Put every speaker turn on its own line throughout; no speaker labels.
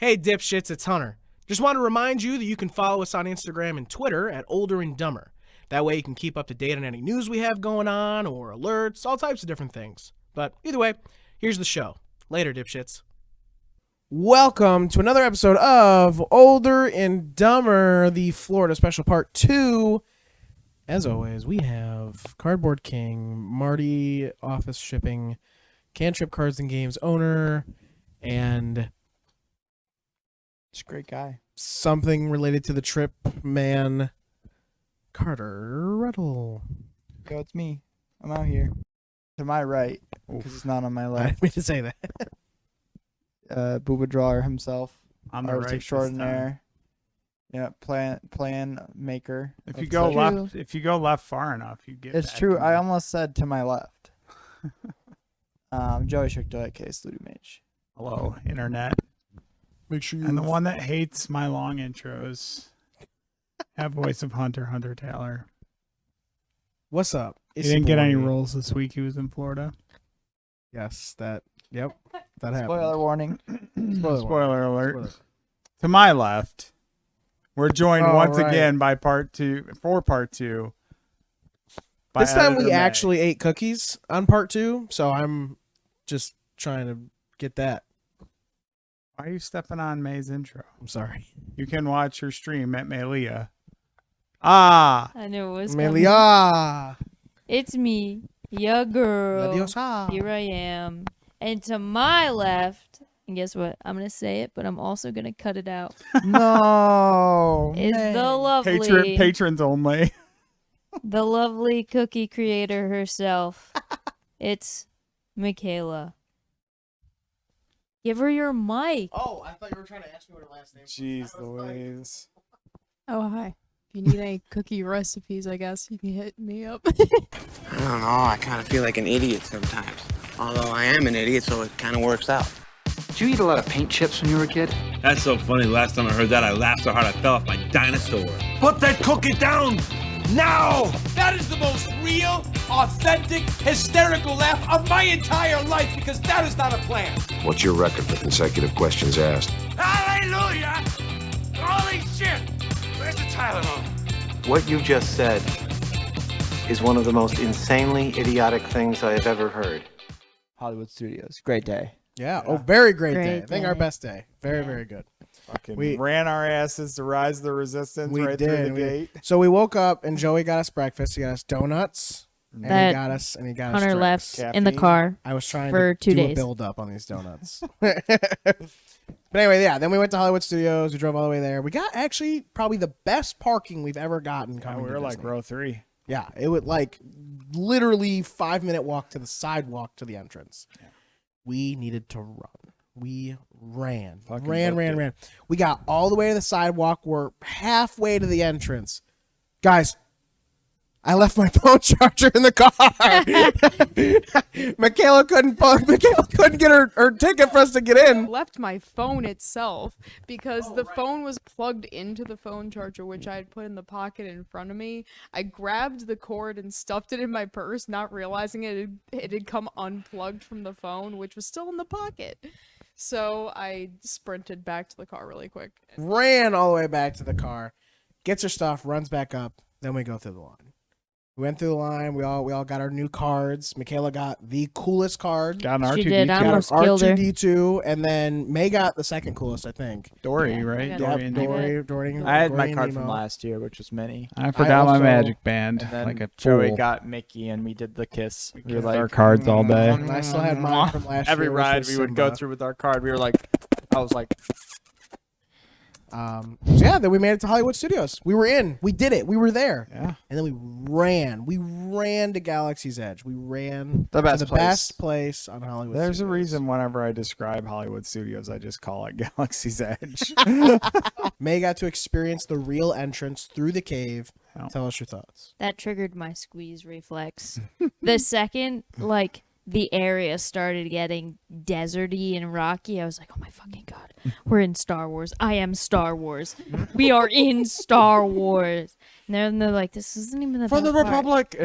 Hey dipshits, it's Hunter. Just want to remind you that you can follow us on Instagram and Twitter at OlderNDumber. That way you can keep up to date on any news we have going on or alerts, all types of different things. But either way, here's the show. Later, dipshits. Welcome to another episode of Older and Dumber, the Florida Special Part 2. As always, we have Cardboard King, Marty, Office Shipping, Cantrip Cards and Games owner, and
He's a great guy.
something related to the trip man, Carter Ruttle.
Yo, it's me. I'm out here. To my right, because it's not on my
I
left.
didn't mean to say that.
Booba Drawer himself.
On the
Artist
right
extraordinaire. Yeah, plan maker.
If you
of
go
such-
left, if you go left far enough, you get.
It's
back
true.
to
I
me.
almost said to my left. Joey Schichtel at Case Ludo Mage.
Hello, internet.
Make sure you.
And the one that hates my long intros. Have voice of Hunter Taylor.
What's up?
He
It's
didn't
your
get any
boy.
roles this week. He was in Florida.
Yes, that. Yep, that happened.
Spoiler warning.
Spoiler alert.
Spoiler.
To my left, we're joined
Oh,
once
right.
again by part two. by
This time
Editor
we
May.
actually ate cookies on part 2, so I'm just trying to get that.
Why are you stepping on May's intro?
I'm sorry.
You can watch her stream at Mellia. Ah,
I knew it was coming.
Melia.
It's me, your girl.
Ladiosa.
Here I am. And to my left, and guess what? I'm going to say it, but I'm also going to cut it out.
No.
Is
man.
the lovely,
patrons only.
the lovely cookie creator herself. It's Mikayla. Give her your mic.
Oh, I thought you were trying to ask me what her last name was.
Jeez Louise.
Oh, hi. If you need any cookie recipes, I guess you can hit me up.
I don't know. I kind of feel like an idiot sometimes. Although I am an idiot, so it kind of works out.
Did you eat a lot of paint chips when you were a kid?
That's so funny. Last time I heard that, I laughed so hard I fell off my dinosaur. Put that cookie down now!
That is the most real, authentic, hysterical laugh of my entire life because that is not a plan.
What's your record for consecutive questions asked?
Hallelujah! Holy shit! Where's the Tylenol?
What you just said is one of the most insanely idiotic things I have ever heard.
Hollywood Studios. Great day.
Yeah. Oh, very great, day.
Great
I think our
day.
best day. Very, very good.
Fucking
We-
ran our asses to rise the resistance
We
right
did.
through the
We-
gate.
So we woke up and Joey got us breakfast. He got us donuts. And
That
he got us
Hunter
drinks.
left in the
Caffeine.
car.
I was trying
for
to
2
do a
days.
build up on these donuts. But anyway, yeah. Then we went to Hollywood Studios. We drove all the way there. We got actually probably the best parking we've ever gotten.
Yeah,
Coming
we
to
were like
Disney.
row 3.
Yeah, it would like literally 5-minute walk to the sidewalk to the entrance.
Yeah.
We needed to run. We ran.
Fucking
ran.
booked it.
We got all the way to the sidewalk. We're halfway to the entrance. Guys, I left my phone charger in the car. Mikayla couldn't get her ticket for us to get in.
Left my phone itself because the phone was plugged into the phone charger, which I had put in the pocket in front of me. I grabbed the cord and stuffed it in my purse, not realizing it had come unplugged from the phone, which was still in the pocket. So I sprinted back to the car really quick.
Ran all the way back to the car, gets her stuff, runs back up. Then we go through the line. We went through the line. We all got our new cards. Mikayla got the coolest card.
Got an
She
R2D2.
did. I
Got
almost killed her.
R2D2, and then May got the second coolest, I think.
Dory,
Yeah,
right?
I got
Dory
it.
and
Yep,
Nemo.
Dory,
I had
Dory
my
and
card
Nemo.
from last year, which was Minnie.
I forgot my
also-
magic band.
And then
Like a
Joey
fool.
got Mickey, and we did the kiss. We were
Kissed
like
our cards all day.
And I still had mine from last
every
year. which
ride
was
we would go
Simba.
through with our card. We were like, I was like,
So yeah, then we made it to Hollywood Studios. We were in. We did it. We were there.
Yeah.
And then we ran. We ran to Galaxy's Edge. We ran
The best
to the
place.
best place on Hollywood
There's a
Studios.
reason whenever I describe Hollywood Studios, I just call it Galaxy's Edge.
May got to experience the real entrance through the cave.
Oh.
Tell us your thoughts.
That triggered my squeeze reflex. The second, like, the area started getting deserty and rocky, I was like, oh my fucking god, we're in Star Wars. I am Star Wars. We are in Star Wars. And they're like, this isn't even the
For
best
the
part.
Republic.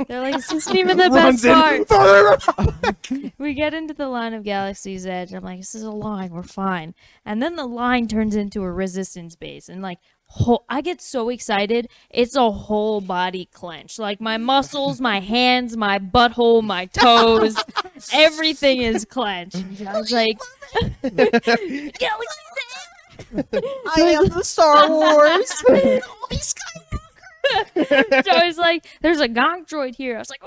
They're like, this isn't even the best part. We get into the line of Galaxy's Edge. I'm like, this is a line. We're fine. And then the line turns into a resistance base. And like, I get so excited. It's a whole body clench. Like my muscles, my hands, my butthole, my toes, everything is clenched. I was like, Galaxy's Edge.
I am the Star Wars.
So I was like, there's a gonk droid here. I was like,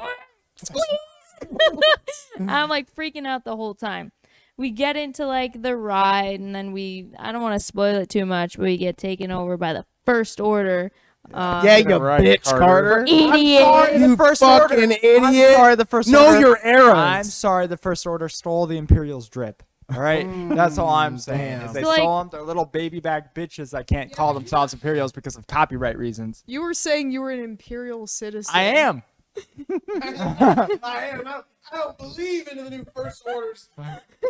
I'm like freaking out the whole time. We get into like the ride, and then I don't want to spoil it too much, but we get taken over by the First Order.
Yeah, you bitch, Carter.
Idiot.
I'm sorry, the First Order.
idiot.
I'm sorry, the First
Know
Order.
your arrows.
I'm sorry, the First Order stole the Imperial's drip. All right, that's all I'm saying. Is they
So,
stole them. They're little baby back bitches that can't call themselves Imperials because of copyright reasons.
You were saying you were an Imperial citizen.
I am.
I don't believe in the new First Orders.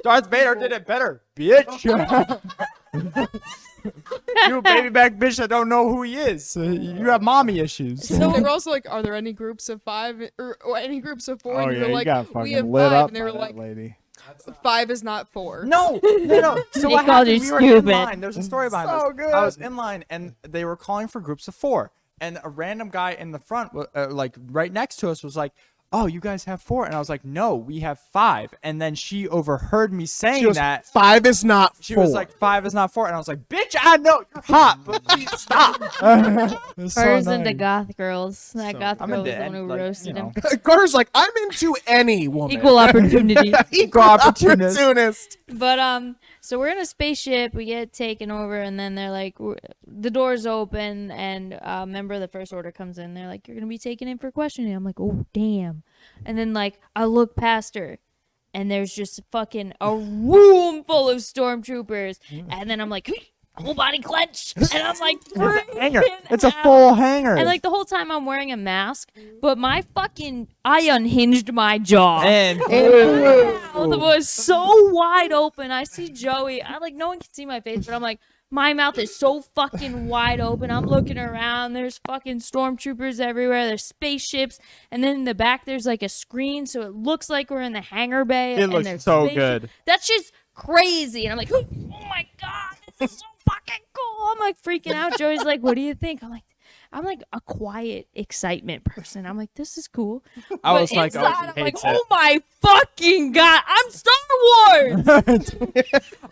Darth Vader did it better, bitch. You baby back bitch that don't know who he is. You have mommy issues.
So they were also like, are there any groups of 5 or any groups of 4?
Oh
and you
yeah,
were like,
you got
we
fucking
have
lit
5,
up
and they
by
were
that
like,
lady.
5 is not 4.
No. So
They
what
called
happened?
you
We were in
stupid.
line. There's a story behind
So
this.
good.
I was in line, and they were calling for groups of 4. And a random guy in the front, like right next to us, was like, "Oh, you guys have 4?" And I was like, "No, we have 5." And then she overheard me saying
She goes,
that.
5 is not 4.
She was like, 5 is not 4. And I was like, bitch, I know you're hot, but please stop. It's so
Carter's into
annoying.
goth girls. That goth
I'm
girl was
into
the one who
like,
roasted
you
him.
know.
Carter's like, I'm into any woman.
Equal opportunity.
Equal opportunist.
But so we're in a spaceship. We get taken over, and then they're like, the doors open, and a member of the First Order comes in. They're like, you're gonna be taken in for questioning. I'm like, oh damn. And then like I look past her, and there's just fucking a room full of stormtroopers. And then I'm like, whole body clench, and I'm like,
Hanger.
freaking
It's a
out.
full hanger.
And like the whole time I'm wearing a mask, but I unhinged my jaw.
And
My mouth was so wide open. I see Joey. No one can see my face, but I'm like, my mouth is so fucking wide open. I'm looking around. There's fucking stormtroopers everywhere. There's spaceships, and then in the back there's like a screen, so it looks like we're in the hangar bay.
It
and
looks
there's
so
spaceships.
good.
That's just crazy. And I'm like, oh my god, this is so fucking cool. I'm like freaking out. Joey's like, what do you think? I'm like a quiet excitement person. I'm like, this is cool.
I was
But
like,
inside,
oh,
I'm
he
like,
hates it.
oh my fucking god, I'm Star Wars.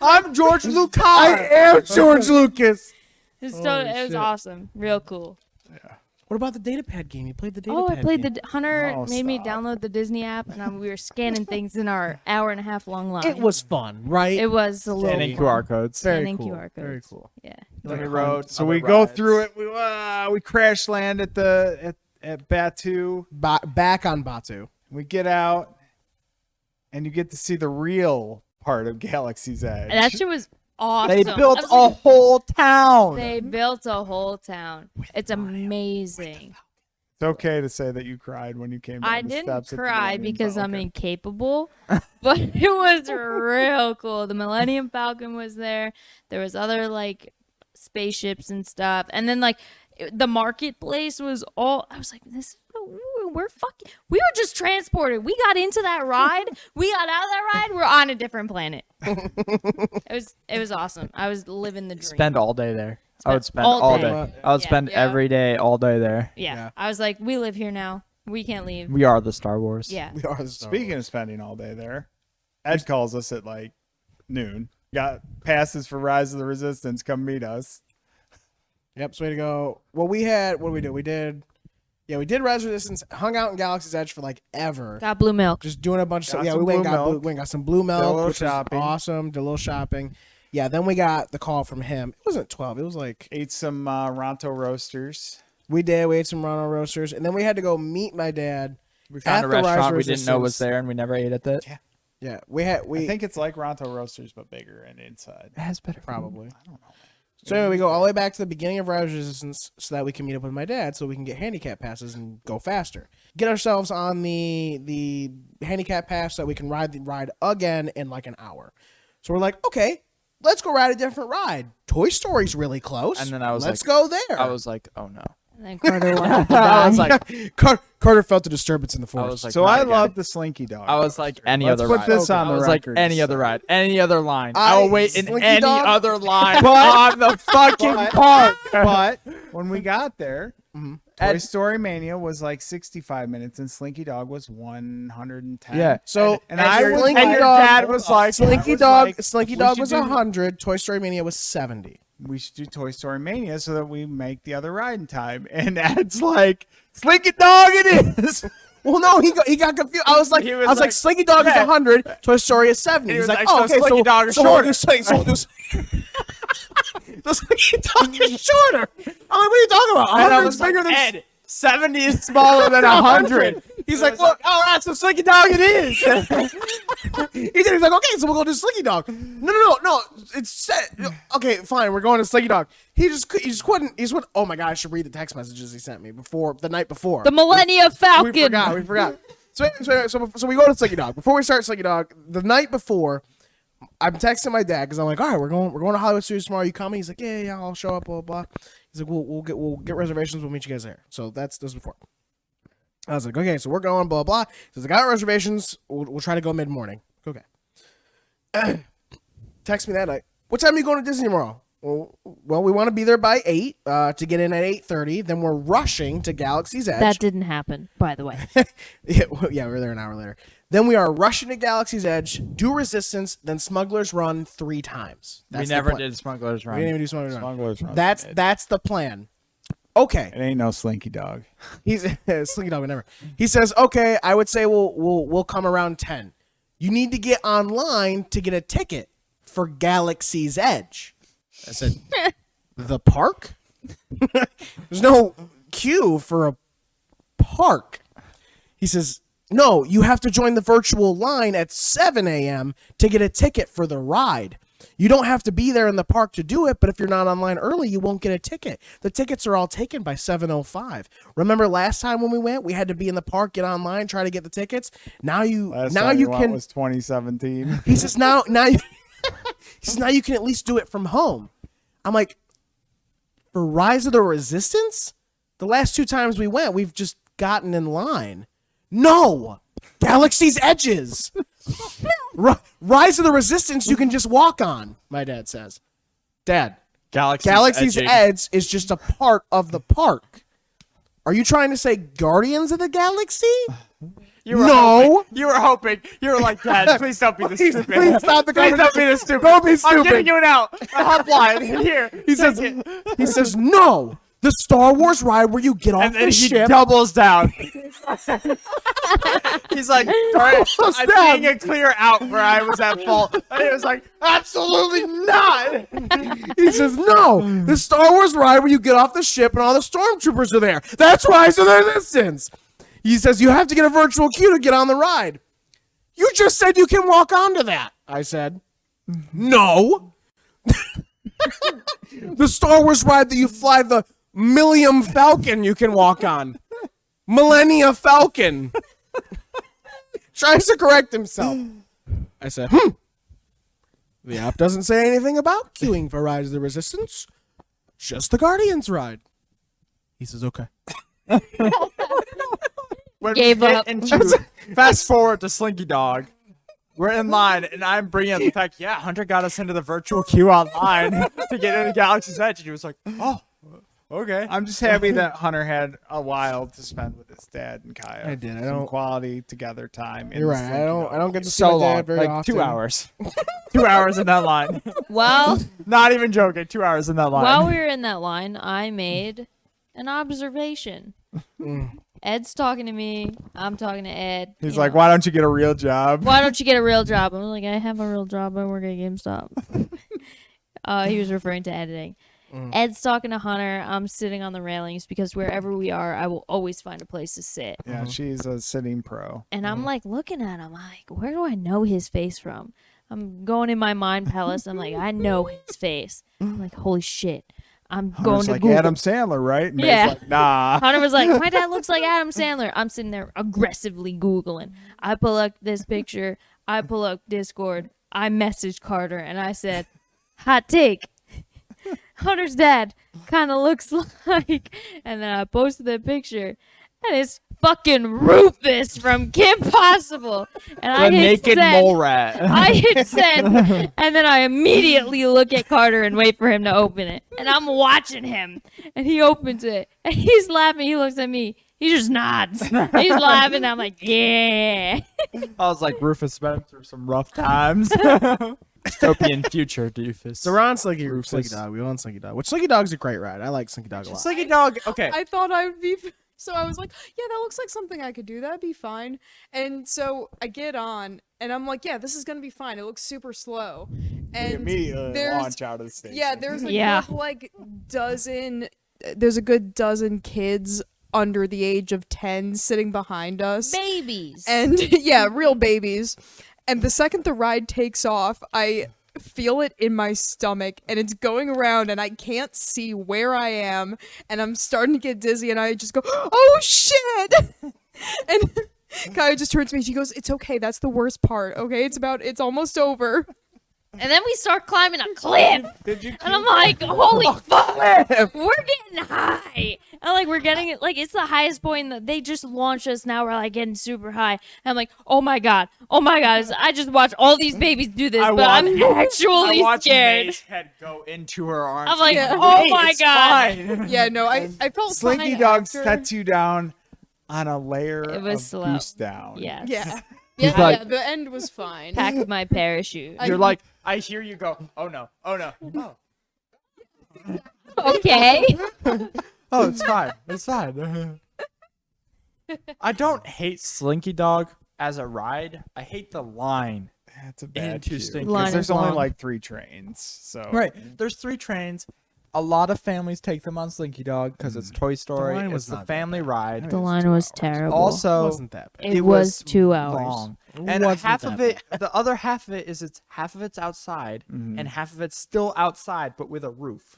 I'm George Lucas.
I am George Lucas.
It was awesome, real cool.
What about the datapad game? You played the datapad
Oh, I played
game.
Hunter
Oh,
made me
stop.
download the Disney app, and we were scanning things in our hour-and-a-half long line.
It was fun, right?
It was a little
Scanning
fun.
QR codes.
Very
Scanning
cool.
QR codes.
Very cool.
Yeah.
On the road.
So
on
we
the
go
rides.
through it. We crash land at Batu.
Back on Batu.
We get out, and you get to see the real part of Galaxy's Edge.
That shit was awesome.
They built
I was
a
like,
whole town.
They built a whole town. It's amazing.
It's okay to say that you cried when you came down
I
the
didn't
steps at the
cry
Millennium
because I'm
Falcon.
incapable, but it was real cool. The Millennium Falcon was there. There was other like spaceships and stuff, and then like the marketplace was all. I was like, we were just transported. We got into that ride. We got out of that ride. We're on a different planet. It was awesome. I was living the dream.
Spend all day there. I would spend
all
all
day.
day. I would
Yeah.
spend every day, all day there.
Yeah. I was like, we live here now. We can't leave.
We are the Star Wars.
Yeah.
We are the Star
Speaking
Wars.
of spending all day there, Ed calls us at like noon. Got passes for Rise of the Resistance. Come meet us.
Yep, so way to go. Well, what did we do? We did Rise of Resistance, hung out in Galaxy's Edge for like ever.
Got blue milk.
Just doing a bunch of stuff.
Got
Yeah,
some
we went and
blue
got
milk.
went and got some blue
Did a
milk,
little
which
shopping.
was awesome. Did a little shopping. Yeah, then we got the call from him. It wasn't 12. It was like
Ate some Ronto roasters.
we ate some Ronald roasters, and then we had to go meet my dad.
We found a
At the Rise
restaurant
of
we didn't know was
Resistance.
there, and we never ate at it.
Yeah,
I think it's like Ronto roasters, but bigger and inside.
It has better.
probably.
I don't know.
So anyway, we go all the way back to the beginning of Rise of Resistance so that we can meet up with my dad so we can get handicap passes and go faster. Get ourselves on the handicap pass so that we can ride the ride again in like an hour. So we're like, okay, let's go ride a different ride. Toy Story's really close.
And then I was
let's
like-
go there.
I was like, oh no.
And then Carter wanted to
I was
die.
like,
Carter felt the disturbance in the forest.
was like,
So
not
I
again.
love the Slinky Dog.
I was like, any
Let's
other
put
ride.
this on
I
the
was like,
record.
any other ride, any other line. I
I-
will wait in
Slinky
any
Dog?
other line on the fucking park.
But when we got there, Toy
And-
Story Mania was like 65 minutes, and Slinky Dog was 110.
Yeah.
So
and I was
Slinky
and your
Dog,
dad was like,
Slinky
was
Dog,
like,
Slinky
we
Dog
should
was
do-
100. Toy Story Mania was 70.
we should do Toy Story Mania so that we make the other ride in time. And Ed's like, Slinky Dog it is.
Well, no, he got confused. I was like,
He was like,
Slinky Dog is
yeah.
100. Toy Story is 70.
He
He's
was
like,
like,
oh,
so
okay,
Slinky Dog is
so we'll
shorter.
do so we'll do the Slinky Dog is shorter. I'm like, what are you talking about?
and I
100
was
is bigger
like,
than
Ed, 70 is smaller than 100.
He's like,
was
look,
oh, that's a Slinky Dog it is.
he did. He's like, okay, so we'll go to Slinky Dog. No. It's set. Okay, fine. We're going to Slinky Dog. He just couldn't. Oh my god, I should read the text messages he sent me the night before.
The Millennia Falcon.
We forgot. So we go to Slinky Dog. Before we start Slinky Dog, the night before, I'm texting my dad because I'm like, all right, we're going to Hollywood Studios tomorrow. You coming? He's like, yeah, I'll show up. Blah blah. He's like, we'll get reservations. We'll meet you guys there. So this was before. I was like, okay, so we're going. Blah blah. He says, I got reservations. We'll try to go mid morning. Okay. Text me that night. What time are you going to Disney tomorrow? Well, we want to be there by 8 to get in at 8:30. Then we're rushing to Galaxy's Edge.
That didn't happen, by the way.
Yeah, we're there an hour later. Then we are rushing to Galaxy's Edge, do Resistance, then Smuggler's Run 3 times.
We
That's the
never
plan.
did Smuggler's Run.
We didn't even do Smuggler's Run.
Smuggler's Run.
That's the plan. Okay.
It ain't no Slinky Dog.
He's Slinky Dog, whatever. He says, okay, I would say we'll come around 10. You need to get online to get a ticket for Galaxy's Edge. I said, the park? There's no queue for a park. He says, no, you have to join the virtual line at 7 a.m. to get a ticket for the ride. You don't have to be there in the park to do it, but if you're not online early, you won't get a ticket. The tickets are all taken by 7:05. Remember last time when we went, we had to be in the park, get online, try to get the tickets. Now you
Last
now
time
you
went
can.
was 2017.
He says now you, he says now you can at least do it from home. I'm like, for Rise of the Resistance, the last 2 times we went, we've just gotten in line. No, Galaxy's Edges. Rise of the Resistance, you can just walk on. My dad says, Dad, Galaxy's Edge is just a part of the park. Are you trying to say Guardians of the Galaxy?
You were hoping. You were like, Dad, please don't be this stupid.
Please stop the
Please don't be this stupid.
Don't be stupid.
I'm giving you an out. A hotline. Here.
He says, no, the Star Wars ride where you get off
And then
the
he
ship.
doubles down. He's like, I'm seeing a clear out where I was at fault. And he was like, absolutely not.
He says, no, the Star Wars ride where you get off the ship and all the stormtroopers are there. That's Rise of the Resistance. He says, you have to get a virtual queue to get on the ride. You just said you can walk onto that. I said, no. The Star Wars ride that you fly the Millennium Falcon you can walk on. Millennia Falcon. Tries to correct himself. I said, The app doesn't say anything about queuing for Rise of the Resistance. Just the Guardians ride. He says, okay.
When
Gave
we get
up.
into fast forward to Slinky Dog, we're in line, and I'm bringing up the fact, Hunter got us into the virtual queue online to get into Galaxy's Edge, and he was like, oh, okay.
I'm just happy that Hunter had a while to spend with his dad and Kaya.
I did. I
Some
don't-
quality together time. in
You're
the
right.
Slinky Dog.
I don't get to see
So
my dad
long,
very
like
often.
2 hours. 2 hours in that line.
Well,
Not even joking, 2 hours in that line.
while we were in that line, I made an observation. Ed's talking to me. I'm talking to Ed.
He's
you
like,
know.
why don't you get a real job?
Why don't you get a real job? I'm like, I have a real job. I work at GameStop. He was referring to editing. Ed's talking to Hunter. I'm sitting on the railings because wherever we are, I will always find a place to sit.
Yeah, she's a sitting pro.
And I'm like looking at him, like, where do I know his face from? I'm going in my mind palace. I'm like, I know his face. I'm like, holy shit. I'm going
Hunter's
to
like
Google.
Adam Sandler, right? And
Yeah.
Maeve's like, nah.
Hunter was like, my dad looks like Adam Sandler. I'm sitting there aggressively Googling. I pull up this picture. I pull up Discord. I messaged Carter and I said, hot take. Hunter's dad kind of looks like, and then I posted that picture, and it's fucking Rufus from Kim Possible. And I
The
hit
naked
send.
mole rat.
I hit send, and then I immediately look at Carter and wait for him to open it. And I'm watching him, and he opens it, and he's laughing. He looks at me. He just nods. He's laughing. I'm like, yeah.
I was like, Rufus been through some rough times. Dystopian future, Doofus.
So we're on Slinky Dog. We on Slinky Dog. Which Slinky Dog's a great ride. I like Slinky Dog a lot.
Slinky Dog. Okay.
I thought I would be. So I was like, yeah, that looks like something I could do. That'd be fine. And so I get on, and I'm like, yeah, this is gonna be fine. It looks super slow. And
Immediately launch out of the station.
yeah, there's a
Yeah.
good like dozen. There's a good dozen kids under the age of 10 sitting behind us.
Babies.
And yeah, real babies. And the second the ride takes off, I feel it in my stomach and it's going around and I can't see where I am and I'm starting to get dizzy and I just go, oh shit. And Kaya just turns to me, she goes, it's okay, that's the worst part, okay? It's almost over.
And then we start climbing a cliff.
Did you?
And I'm like, holy fuck, we're getting high. And like, we're getting it, like, it's the highest point that they just launched us. Now we're like getting super high. And I'm like, oh my God. I just watched all these babies do this, but I'm actually scared.
May's head go into her arms.
I'm like,
Yeah.
oh
Hey,
my
it's
God.
fine.
Yeah, no, I felt
Slinky
fine
Dog
after.
sets you down on a layer
It was
of
slow.
goose down.
Yes.
Yeah.
He's
Yeah,
like-
yeah, the end was fine.
Packed my parachute.
You're like, I hear you go, oh no, oh no. Oh,
Okay.
oh it's fine. It's fine. I don't hate Slinky Dog as a ride. I hate the line.
That's a bad
Into
cue.
Stinky.
Line
Because there's
is
only
long.
like 3 trains. So
Right. There's 3 trains. A lot of families take them on Slinky Dog because it's Toy Story.
line
It's
was
the
not that
family ride.
The line was terrible.
It
Also,
wasn't that bad.
it was 2 hours.
long.
It
And
wasn't
half
that
of it, the other half of it is half of it's outside
Mhm.
and half of it's still outside but with a roof.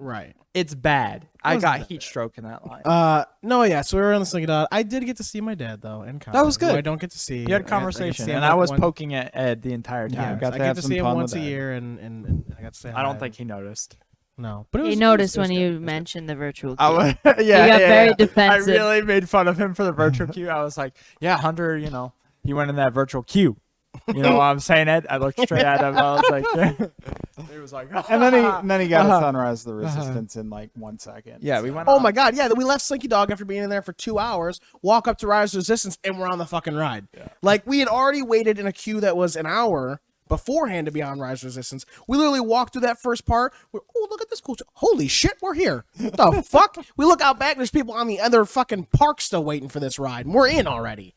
Right.
It's bad. I
Wasn't
got
that
heat stroke in that line.
No, yeah. So we were on the Slinky Dog. I did get to see my dad though, and
That was
Kyle, who
good.
I don't get to see.
You had
I got to
conversation,
see him
and
like
I was
one-
poking at Ed the entire
Yeah,
time.
got
I
to
get
have
to
some
see him
fun
once
with
a
that.
year, and I got to say.
I
hi.
don't think he noticed.
No, but it
He
was.
noticed
it was
when
good.
you
It was good.
mentioned the virtual
I
queue.
was, yeah,
You got very defensive.
I really made fun of him for the virtual queue. I was like, yeah, Hunter, he went in that virtual queue. You know what I'm saying, Ed? I looked straight at him. I was like, he was like,
And then he got a Sunrise of the Resistance in like 1 second.
yeah, we went.
Oh my God! Yeah, we left Slinky Dog after being in there for 2 hours. Walk up to Rise of Resistance, and we're on the fucking ride.
Yeah.
Like we had already waited in a queue that was an hour beforehand to be on Rise of Resistance. We literally walked through that first part. Oh, look at this cool. Holy shit, we're here. The fuck? We look out back. There's people on the other fucking park still waiting for this ride. And we're in already.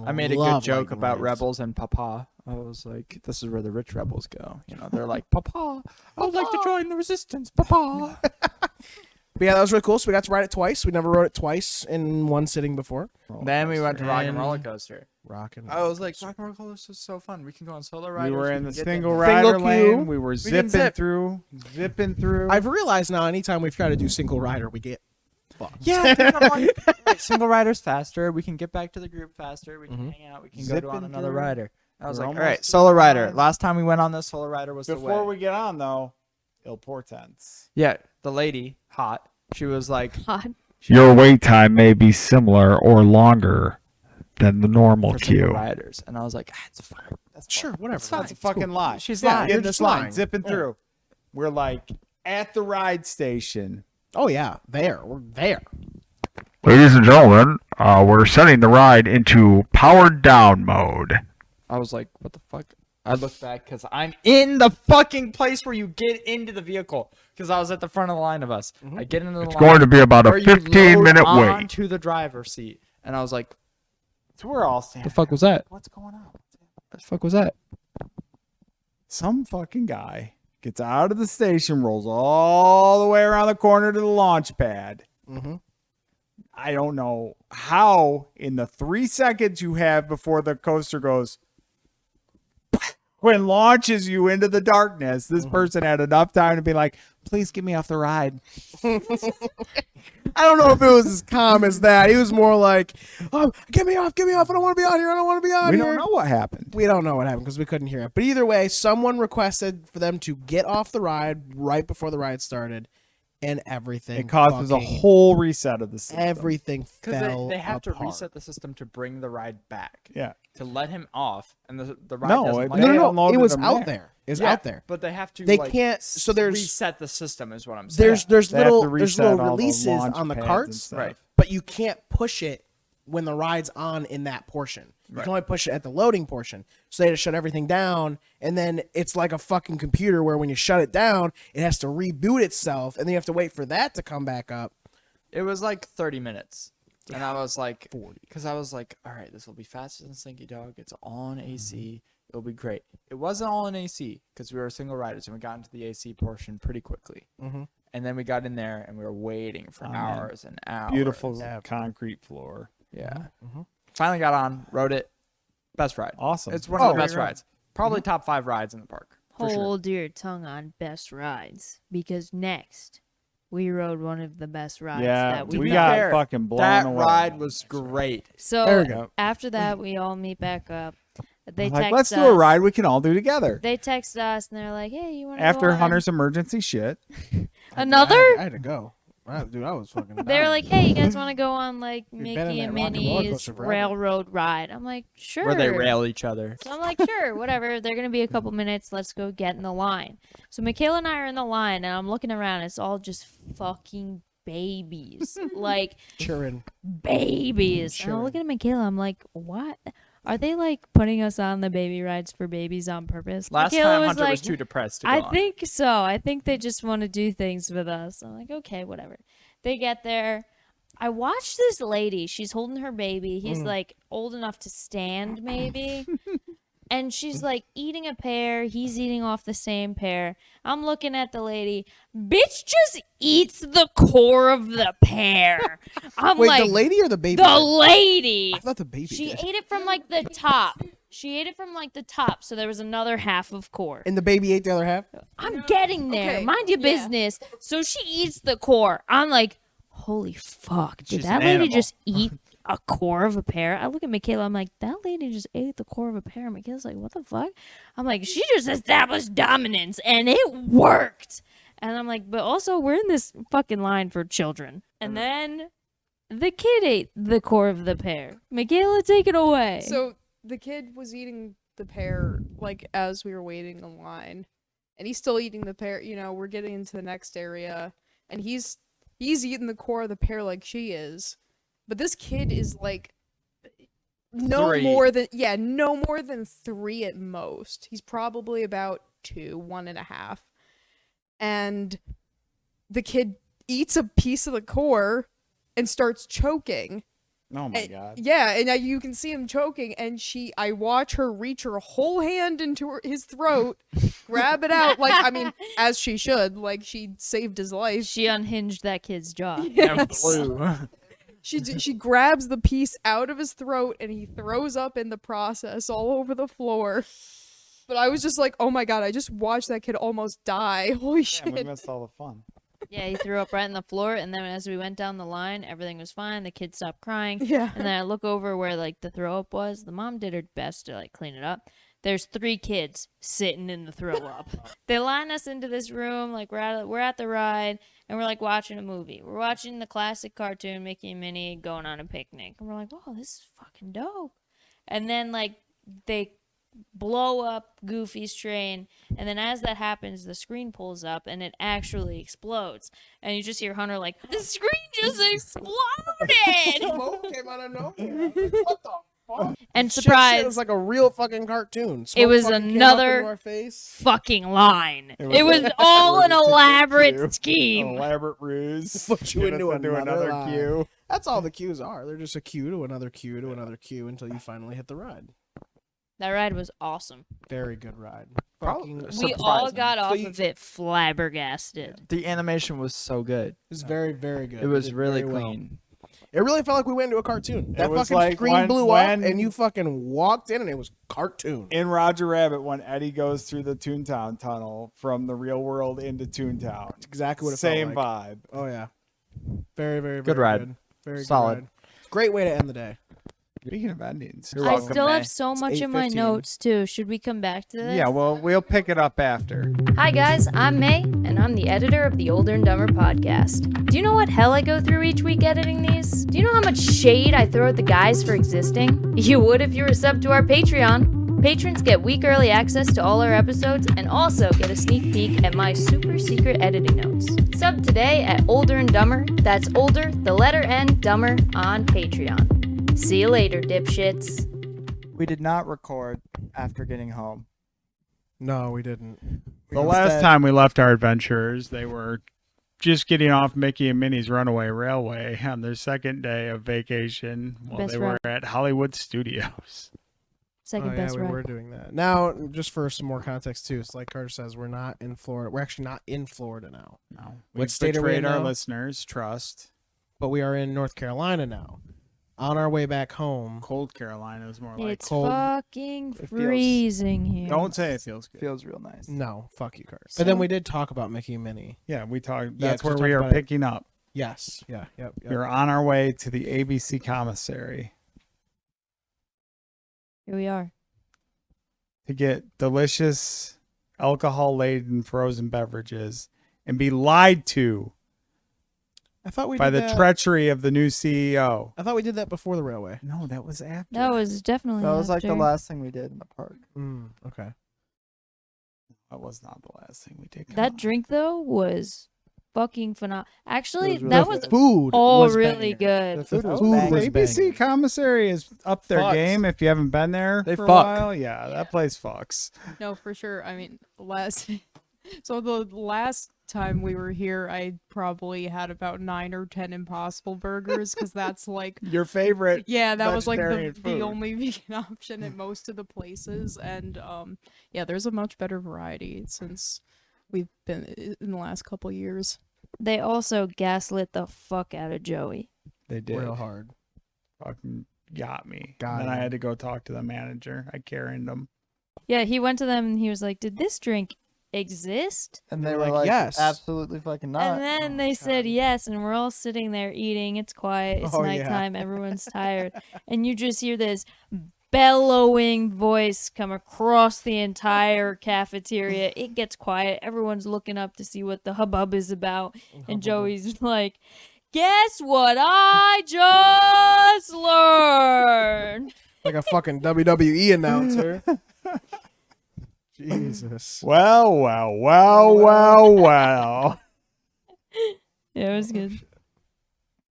I made a good
love
joke
lightning
about
rides.
Rebels and Papa. I was like, this is where the rich rebels go. They're like, Papa, I would like to join the Resistance, Papa.
But yeah, that was really cool. So we got to ride it twice. We never rode it twice in one sitting before.
Then we went to Rock and
And-
Roller Coaster.
Rocking.
I was like, Rock and Roller Coaster is so fun. We can go on solo rides.
We were in the single
Single
rider
queue.
lane. We were
can
zipping
zip.
through.
I've realized now, anytime we've tried to do single rider, we get fucked.
Yeah, dude, I'm like, right, single rider's faster. We can get back to the group faster. We can hang out. We can go
Zipping
on another
through.
rider. I was
We're
like, all
almost
right,
to
solo
the
rider.
ride.
Last time we went on this, solo rider was the
Before
way.
we get on though, ill portents.
Yeah, the lady, hot. She was like,
God.
Your wait time may be similar or longer than the normal
for single
queue.
riders, and I was like, it's fine.
That's
Sure, whatever.
It's fine.
That's a fucking lie.
She's
yeah,
lying.
You're
You're
just
just
lying.
lying.
Zipping
Yeah.
through. We're like at the ride station.
Oh yeah, we're there.
Ladies and gentlemen, we're setting the ride into powered down mode.
I was like, what the fuck? I looked back because I'm in the fucking place where you get into the vehicle. Because I was at the front of the line of us. I get into the
It's
line.
going to be about a
where you
15-minute
load
wait.
onto the driver's seat, and I was like,
So we're all standing.
the fuck was that?
What's going on?
What the fuck was that?
Some fucking guy gets out of the station, rolls all the way around the corner to the launch pad.
Mm-hmm.
I don't know how in the 3 seconds you have before the coaster goes, Quinn launches you into the darkness. This person had enough time to be like, please get me off the ride.
I don't know if it was as calm as that. He was more like, oh, get me off. I don't want to be on here. I don't want to be on
We
here.
don't know what happened.
We don't know what happened because we couldn't hear it. But either way, someone requested for them to get off the ride right before the ride started, and everything.
It causes a whole reset of the system.
Everything fell
they have
apart.
to reset the system to bring the ride back.
Yeah.
To let him off, and the ride
No,
doesn't
it-
like
they
it.
unloaded
It was
them
out
there.
there. It was
Yeah,
out there.
But they have to.
They
like,
can't. So there's
reset the system, is what I'm saying.
there's
They have to
little
reset all the
releases
launch
on the
pads and
carts,
stuff.
Right.
but you can't push it when the ride's on in that portion. You
Right.
can only push it at the loading portion. So they had to shut everything down, and then it's like a fucking computer where when you shut it down, it has to reboot itself, and then you have to wait for that to come back up.
It was like 30 minutes. And I was like, because I was like, all right, this will be faster than Slinky Dog. It's all in AC. It'll be great. It wasn't all in AC because we were single riders and we got into the AC portion pretty quickly.
Mm-hmm.
And then we got in there and we were waiting for hours and hours.
Beautiful concrete floor.
Yeah.
Mm-hmm.
Finally got on, rode it. Best ride.
Awesome.
It's one of the
great
best
ride.
rides. Probably top 5 rides in the park. For sure.
Hold your tongue on best rides because next we rode one of the best rides
Yeah,
that
we
we've
got
Fair.
fucking blown
That
away.
ride was great.
So
There we go.
after that, we all meet back up. They
I'm like,
text
let's
us.
do a ride we can all do together.
They text us and they're like, "Hey, you want to
After
go on?"
Hunter's emergency shit.
Another?
I had to go. Dude, I was fucking.
They were like, "Hey, you guys want to go on like
been in
Mickey
that
and
rocket roller
Minnie's
coaster forever.
railroad ride?" I'm like, "Sure."
Where they rail each other.
So I'm like, "Sure, whatever. They're gonna be a couple minutes. Let's go get in the line." So Mikayla and I are in the line, and I'm looking around. It's all just fucking babies, like
Cheering.
babies. And I'm looking at Mikayla. I'm like, "What? Are they like putting us on the baby rides for babies on purpose?"
Last
Mikayla
time
was
Hunter
like,
was too depressed to go
I
on.
think so. I think they just want to do things with us. I'm like, okay, whatever. They get there. I watched this lady. She's holding her baby. He's like old enough to stand, maybe. And she's like eating a pear. He's eating off the same pear. I'm looking at the lady. Bitch just eats the core of the pear. I'm
Wait,
like,
the lady or the baby?
the lady.
I thought the baby.
She
did.
ate it from like the top. She ate it from like the top, so there was another half of core.
And the baby ate the other half.
I'm getting there.
Okay,
Mind your
yeah.
business. So she eats the core. I'm like, holy fuck. Did
She's
that
an
lady
animal.
just eat a core of a pear? I look at Mikayla. I'm like, that lady just ate the core of a pear. Mikayla's like, what the fuck? I'm like, she just established dominance, and it worked. And I'm like, but also, we're in this fucking line for children. And then the kid ate the core of the pear. Mikayla, take it away.
So the kid was eating the pear like as we were waiting in line, and he's still eating the pear. You know, we're getting into the next area, and he's eating the core of the pear like she is, but this kid is like no
3.
more than 3 at most. He's probably about 2, 1.5, and the kid eats a piece of the core and starts choking.
Oh my god.
Yeah, and you can see him choking, and I watch her reach her whole hand into his throat, grab it out, like, I mean, as she should, like, she saved his life.
she unhinged that kid's jaw.
And
Yes.
blue.
She grabs the piece out of his throat, and he throws up in the process all over the floor. But I was just like, oh my god, I just watched that kid almost die. Holy
Yeah,
shit.
we missed all the fun.
Yeah, he threw up right in the floor, and then as we went down the line, everything was fine. The kid stopped crying.
Yeah.
And then I look over where like the throw up was. The mom did her best to like clean it up. There's 3 kids sitting in the throw up. They line us into this room, like we're at the ride, and we're like watching a movie. We're watching the classic cartoon Mickey and Minnie going on a picnic, and we're like, "Whoa, this is fucking dope." And then like they blow up Goofy's train, and then as that happens, the screen pulls up and it actually explodes, and you just hear Hunter like, "The screen just exploded!"
Smoke came out of nowhere. What the fuck?
And
Shit,
surprise,
it was like a real fucking cartoon.
it
Smoke
was
fucking came up
another
into our face.
fucking line.
It was
It was
a-
all an
to get
elaborate
you.
scheme.
Elaborate ruse.
Put you
Get
into
us
another line.
queue.
That's all the cues are. They're just a cue to another cue to another cue until you finally hit the ride.
That ride was awesome.
Very good ride.
Probably-
Fucking,
We all
Surprising.
got off
you-
of it flabbergasted.
The animation was so good.
it was very, very good.
It was
did
really
very well.
clean.
It really felt like we went into a cartoon. That
was
fucking
like
screen blew
when
up, and you fucking walked in, and it was cartoon.
In Roger Rabbit, when Eddie goes through the Toontown tunnel from the real world into Toontown.
That's exactly what it
Same
felt like.
vibe.
Oh yeah, very, very,
Good
very
ride.
good. Very
Solid.
Good ride. Great way to end the day.
Speaking of endings,
You're
I
welcome,
still
May.
have so much in my
8:15.
notes too. Should we come back to this?
yeah, well, we'll pick it up after.
Hi guys, I'm May, and I'm the editor of the Older and Dumber podcast. Do you know what hell I go through each week editing these? Do you know how much shade I throw at the guys for existing? You would if you were sub to our Patreon. Patrons get week early access to all our episodes and also get a sneak peek at my super secret editing notes. Sub today at Older and Dumber. That's Older, the letter N, Dumber on Patreon. See you later, dipshits.
We did not record after getting home.
No, we didn't.
The last time we left our adventurers, they were just getting off Mickey and Minnie's Runaway Railway on their second day of vacation while
Best
they were
ride.
at Hollywood Studios.
Second
Oh,
best
yeah, we
ride.
were doing that. Now, just for some more context too, it's like Carter says, we're not in Florida. We're actually not in Florida now.
No,
What state are we in
our
now?
listeners' trust.
But we are in North Carolina now. On our way back home.
Cold Carolina is more like
It's
cold.
fucking
feels-
freezing here.
Don't say it feels good.
Feels real nice.
No, fuck you, Carter. But then we did talk about Mickey and Minnie.
Yeah, we talked.
Yeah,
That's
'cause
where
we
we
talked
are
about it.
picking up.
Yes. Yeah. Yep.
We're on our way to the ABC commissary
Here we are.
to get delicious alcohol-laden frozen beverages and be lied to
I thought we
by
did
the
that.
treachery of the new CEO.
I thought we did that before the railway.
No, that was after.
That was definitely
That was like the
after.
last thing we did in the park.
Okay.
That was not the last thing we did. Come
That
on.
drink though was fucking phenomenal. Actually,
It was
that
really
was
good.
Food.
all
was
really
banger.
good.
The food was
food
banging.
was
ABC
banging.
commissary is up their
Fucks.
game. If you haven't been there
They
for
fuck.
a while, yeah, that place fucks.
No, for sure. I mean, so the last time we were here, I probably had about 9 or 10 Impossible Burgers because that's like,
Your favorite?
yeah, that was like
vegetarian
the
food.
only vegan option at most of the places, and yeah, there's a much better variety since we've been in the last couple years.
They also gaslit the fuck out of Joey.
They did.
Real hard.
Fucking got me.
Got
and then I
him.
had to go talk to the manager. I carried him.
Yeah, he went to them and he was like, "Did this drink exist?"
And they
They're
were
like,
like,
yes.
absolutely fucking not.
And then they said yes, and we're all sitting there eating. It's quiet. It's
Oh, yeah.
nighttime. Everyone's tired, and you just hear this bellowing voice come across the entire cafeteria. It gets quiet. Everyone's looking up to see what the hubbub is about, and Joey's like, "Guess what I just learned?"
Like a fucking WWE announcer. Jesus.
Well, well, well, well, well.
Yeah, it was good.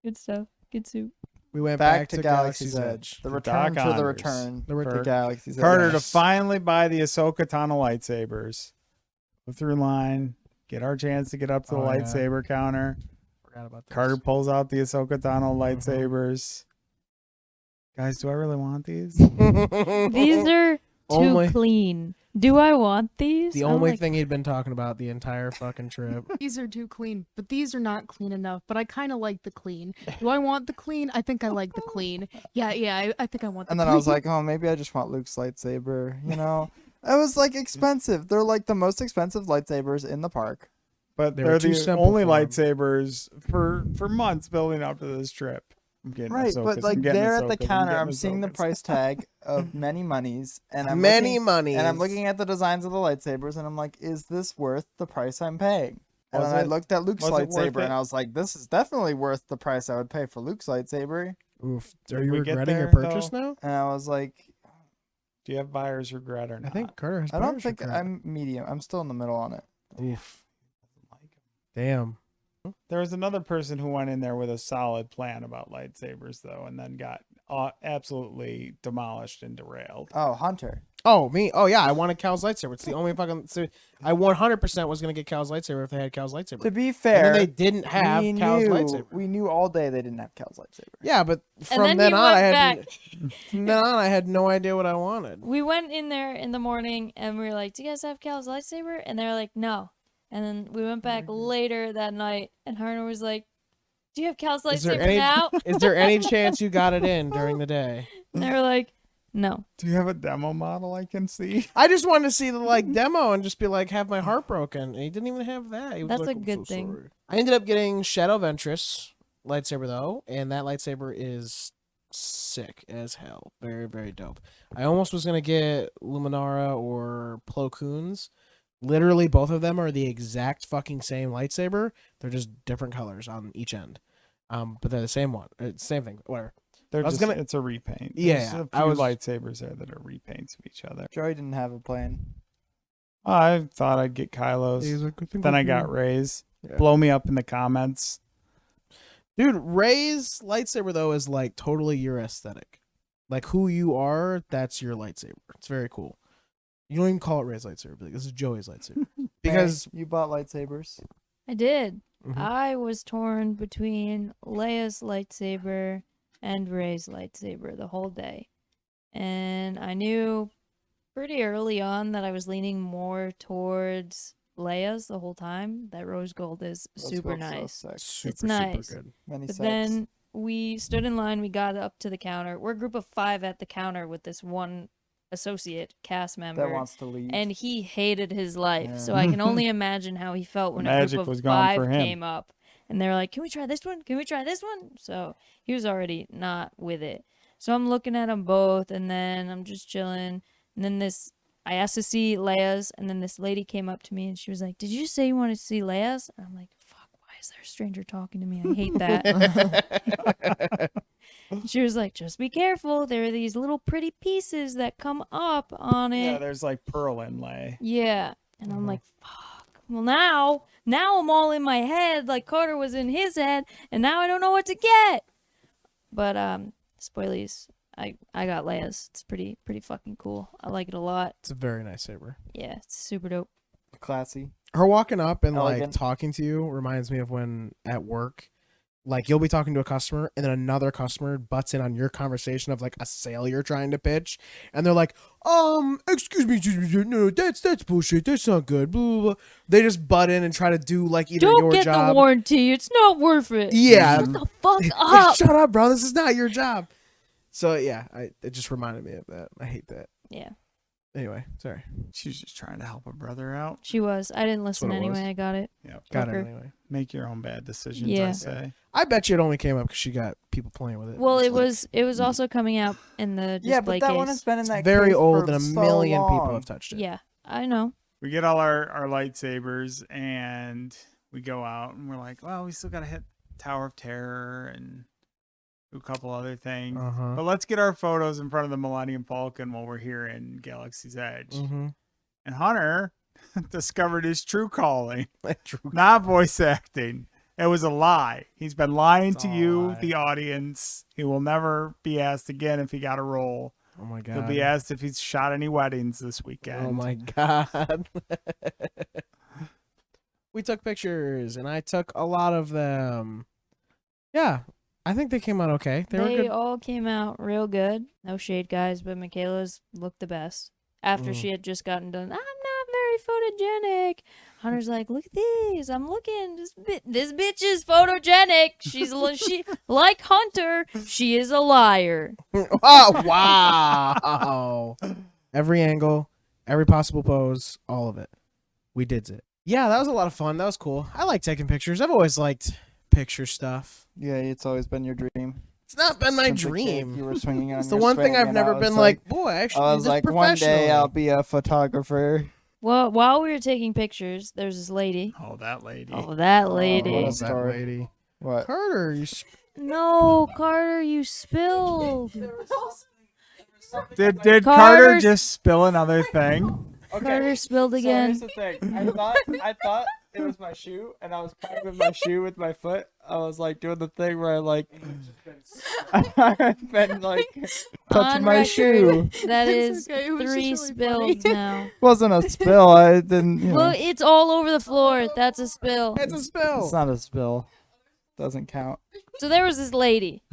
Good stuff. Good soup.
We went
back to Galaxy's Edge. The return
Doc
to the
Honors.
return
The
to Galaxy's Edge.
Carter to finally buy the Ahsoka Tano lightsabers. Go through line, get our chance to get up to the
Oh, yeah.
lightsaber counter.
Forgot about this.
Carter pulls out the Ahsoka Tano lightsabers. Guys, do I really want these?
These are too
Only-
clean. Do I want these?
The
I'm
only
like,
thing he'd been talking about the entire fucking trip.
These are too clean, but these are not clean enough. But I kind of like the clean. Do I want the clean? I think I like the clean. Yeah, I think I want the
And
clean.
then I was like, oh, maybe I just want Luke's lightsaber, you know? It was like expensive. They're like the most expensive lightsabers in the park.
But
They were
they're
too
the
simple
only
for 'em.
lightsabers for months building up to this trip. I'm getting
Right,
Ahsokas,
but
I'm
like
getting
there at the
Ahsokas,
counter,
getting
I'm seeing the
Ahsokas.
price tag of many monies, and I'm
Many
looking,
monies.
and I'm looking at the designs of the lightsabers, and I'm like, is this worth the price I'm paying? And
Was
then I
it?
looked at Luke's
Was it worth
lightsaber,
it?
and I was like, this is definitely worth the price I would pay for Luke's lightsaber.
Oof.
Did
Are you
we get
regretting your
there,
purchase
though?
now?
And I was like,
Do you have buyer's regret or not?
I think Carter has
I don't
buyer's
think
regret.
I'm medium. I'm still in the middle on it.
Oof. Damn.
There was another person who went in there with a solid plan about lightsabers, though, and then got absolutely demolished and derailed.
Oh, Hunter.
Oh, me? Oh, yeah. I wanted Cal's lightsaber. It's the only fucking. So I 100% was going to get Cal's lightsaber if they had Cal's lightsaber.
To be
And
fair,
then they didn't have
we
Cal's
knew,
lightsaber.
We knew all day they didn't have Cal's lightsaber.
Yeah, but
and
from
then
then
he
on,
went
I had
back.
from then on, I had no idea what I wanted.
We went in there in the morning and we were like, "Do you guys have Cal's lightsaber?" And they were like, "No." And then we went back later that night, and Harner was like, Do you have Cal's
Is there
lightsaber
any
now?
is there any chance you got it in during the day?
And they were like, no.
Do you have a demo model I can see?
I just wanted to see the demo and just be like, have my heart broken. And he didn't even have that. He was
That's
like,
a
"I'm
good
so
thing.
sorry." I ended up getting Shadow Ventress lightsaber though, and that lightsaber is sick as hell. Very, very dope. I almost was gonna get Luminara or Plo Koon's. Literally, both of them are the exact fucking same lightsaber. They're just different colors on each end. But they're the same one. It's the same thing. Whatever.
They're
I was
just,
gonna-
it's a repaint.
Yeah,
There's a
I
few
was-
lightsabers there that are repaints of each other.
Joey didn't have a plan.
I thought I'd get Kylo's.
He's like, think
Then
I'll
I got
do-
Ray's.
Yeah.
Blow me up in the comments.
Dude, Ray's lightsaber though is like totally your aesthetic. Like who you are, that's your lightsaber. It's very cool. You don't even call it Ray's lightsaber. But this is Joey's lightsaber. Because
you bought lightsabers.
I did.
Mhm.
I was torn between Leia's lightsaber and Rey's lightsaber the whole day. And I knew pretty early on that I was leaning more towards Leia's the whole time. That rose gold is super nice. It's nice.
good.
But then we stood in line, we got up to the counter. We're a group of 5 at the counter with this one associate cast member.
That wants to leave.
And he hated his life.
Yeah.
So I can only imagine how he felt when a
Magic
group
was
of
gone
5
for him.
came up. And they were like, can we try this one? Can we try this one? So he was already not with it. So I'm looking at them both, and then I'm just chilling. And then I asked to see Leia's, and then this lady came up to me, and she was like, did you say you wanted to see Leia's? And I'm like, fuck, why is there a stranger talking to me? I hate that. She was like, just be careful. There are these little pretty pieces that come up on it.
Yeah, there's like pearl inlay.
Yeah. And I'm like, fuck. Well, now I'm all in my head like Carter was in his head, and now I don't know what to get. But spoilies, I got Leia's. It's pretty fucking cool. I like it a lot.
It's a very nice saber.
Yeah, it's super dope.
Classy.
Her walking up and like
Elegant.
talking to you reminds me of when at work, like you'll be talking to a customer and then another customer butts in on your conversation of like a sale you're trying to pitch, and they're like, excuse me, no, that's bullshit. That's not good. Blah, blah, blah. They just butt in and try to do like either
Don't
your
get
job.
the warranty. It's not worth it.
Yeah.
Shut the fuck up.
Shut up, bro. This is not your job. So yeah, it just reminded me of that. I hate that.
Yeah.
Anyway, sorry.
She's just trying to help her brother out.
She was. I didn't listen
what it was.
anyway. I got it.
Yeah.
Got
Fucker.
it anyway.
Make your own bad decisions,
Yeah.
I say.
I bet you it only came up because she got people playing with it.
Well,
It's
it was also coming out in the display
Yeah, but that
case.
one has been in that
very
case
old
for
and a
so
million people
long.
have touched it.
Yeah, I know.
We get all our lightsabers and we go out and we're like, well, we still got to hit Tower of Terror and do a couple other things.
Uh-huh.
But let's get our photos in front of the Millennium Falcon while we're here in Galaxy's Edge.
Mm-hmm.
And Hunter discovered his true calling, not voice acting. It was a lie. He's been lying to you, the audience. He will never be asked again if he got a role.
Oh my god.
He'll be asked if he's shot any weddings this weekend.
Oh my god. We took pictures and I took a lot of them. Yeah, I think they came out okay. They were
They
good.
all came out real good. No shade, guys, but Mikayla's looked the best. After she had just gotten done, I'm not very photogenic. Hunter's like, look at these. I'm looking. This bitch is photogenic. She like Hunter. She is a liar.
Oh wow! Every angle, every possible pose, all of it. We did it. Yeah, that was a lot of fun. That was cool. I like taking pictures. I've always liked picture stuff.
Yeah, it's always been your dream.
It's not been my
Since a kid,
dream.
You were swinging on
It's the
your
one thing
swing,
I've
and
never
I was
been like, boy, I actually
I
do
was
this
like, one
professionally.
day I'll be a photographer.
Well, while we were taking pictures, there's this lady.
Oh, that lady.
Oh, that lady.
Oh, that lady.
What?
Carter, you
No, Carter, you spilled.
Did Carter
Carter's-
just spill another thing?
Carter spilled again.
So here's the thing. I thought it was my shoe, and I was playing with my shoe with my foot. I was like doing the thing where I like, I've been like touching
On
my
record,
shoe.
That
It's
is
okay, it was
3
just really
spills
funny.
now.
Wasn't a spill. I didn't. You know,
Look, it's all over the floor. That's a spill.
It's a spill.
it's not a spill. Doesn't count.
So there was this lady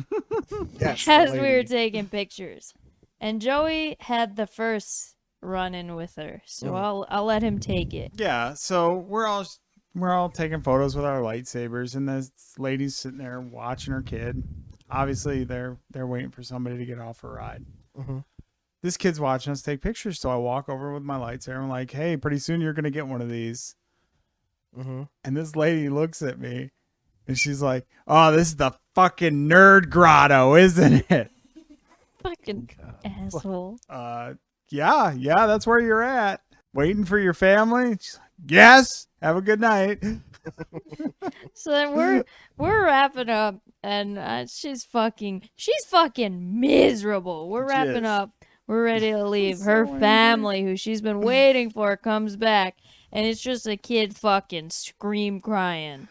Yes, the
as we were
lady.
taking pictures, and Joey had the first run-in with her. So I'll let him take it.
Yeah, so we're all we're all taking photos with our lightsabers, and this lady's sitting there watching her kid. Obviously, they're waiting for somebody to get off her ride.
Mm-hmm.
This kid's watching us take pictures, so I walk over with my lightsaber. I'm like, "Hey, pretty soon you're gonna get one of these."
Mm-hmm.
And this lady looks at me, and she's like, "Oh, this is the fucking nerd grotto, isn't it?"
Fucking asshole.
Yeah, that's where you're at. Waiting for your family. She's like, yes. Have a good night.
So then we're wrapping up, and she's fucking miserable. We're wrapping up. We're ready to leave. Her family, who she's been waiting for, comes back, and it's just a kid fucking screaming,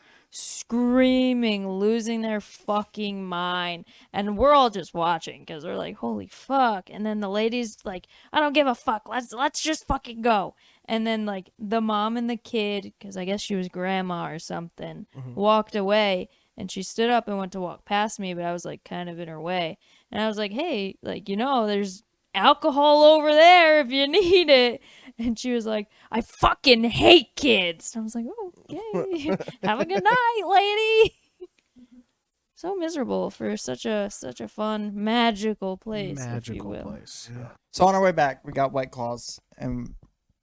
losing their fucking mind. And we're all just watching because we're like, holy fuck. And then the lady's like, I don't give a fuck. Let's just fucking go. And then like the mom and the kid, because I guess she was grandma or something, walked away. And she stood up and went to walk past me, but I was like kind of in her way. And I was like, hey, like, there's alcohol over there if you need it. And she was like, I fucking hate kids. And I was like, oh, okay. Have a good night, lady. So miserable for such a fun, magical place.
Magical place. Yeah.
So on our way back, we got White Claws, and